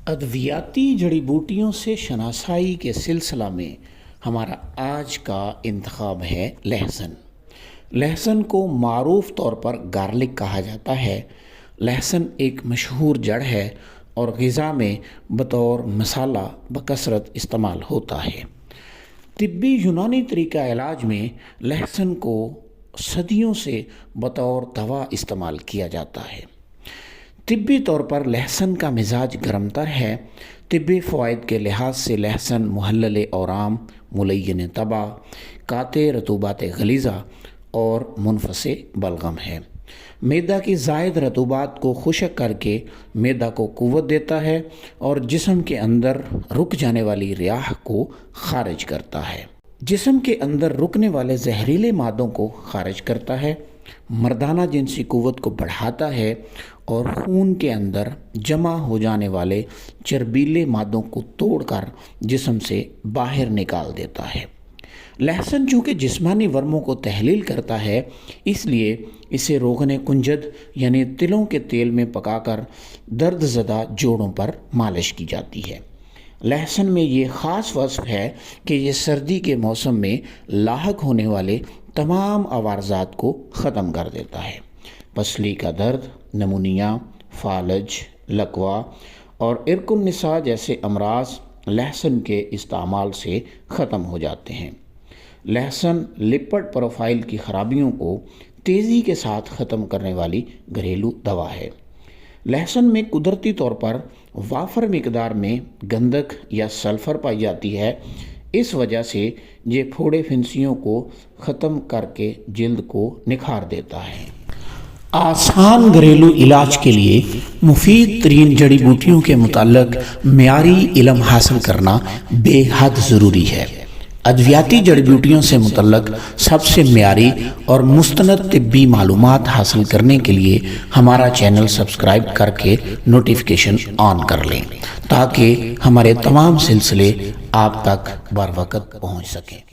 ادویاتی جڑی بوٹیوں سے شناسائی کے سلسلہ میں ہمارا آج کا انتخاب ہے لہسن۔ لہسن کو معروف طور پر گارلک کہا جاتا ہے۔ لہسن ایک مشہور جڑ ہے اور غذا میں بطور مسالہ بکثرت استعمال ہوتا ہے۔ طبی یونانی طریقہ علاج میں لہسن کو صدیوں سے بطور دوا استعمال کیا جاتا ہے۔ طبی طور پر لہسن کا مزاج گرم تر ہے۔ طبی فوائد کے لحاظ سے لہسن محلل اورام، ملین طبع، قاطع رطوبات غلیظہ اور منفس بلغم ہے۔ معدہ کی زائد رطوبات کو خشک کر کے معدہ کو قوت دیتا ہے اور جسم کے اندر رک جانے والی ریاح کو خارج کرتا ہے۔ جسم کے اندر رکنے والے زہریلے مادوں کو خارج کرتا ہے، مردانہ جنسی قوت کو بڑھاتا ہے اور خون کے اندر جمع ہو جانے والے چربیلے مادوں کو توڑ کر جسم سے باہر نکال دیتا ہے۔ لہسن چونکہ جسمانی ورموں کو تحلیل کرتا ہے، اس لیے اسے روغن کنجد یعنی تلوں کے تیل میں پکا کر درد زدہ جوڑوں پر مالش کی جاتی ہے۔ لہسن میں یہ خاص وصف ہے کہ یہ سردی کے موسم میں لاحق ہونے والے تمام عوارضات کو ختم کر دیتا ہے۔ پسلی کا درد، نمونیا، فالج، لکوہ اور عرق النساء جیسے امراض لہسن کے استعمال سے ختم ہو جاتے ہیں۔ لہسن لپڈ پروفائل کی خرابیوں کو تیزی کے ساتھ ختم کرنے والی گھریلو دوا ہے۔ لہسن میں قدرتی طور پر وافر مقدار میں گندھک یا سلفر پائی جاتی ہے، اس وجہ سے یہ پھوڑے پھنسیوں کو ختم کر کے جلد کو نکھار دیتا ہے۔ آسان گھریلو علاج کے لیے مفید ترین جڑی بوٹیوں کے متعلق معیاری علم حاصل کرنا بے حد ضروری ہے۔ ادویاتی جڑی بوٹیوں سے متعلق سب سے معیاری اور مستند طبی معلومات حاصل کرنے کے لیے ہمارا چینل سبسکرائب کر کے نوٹیفیکیشن آن کر لیں تاکہ ہمارے تمام سلسلے آپ تک بر وقت پہنچ سکیں۔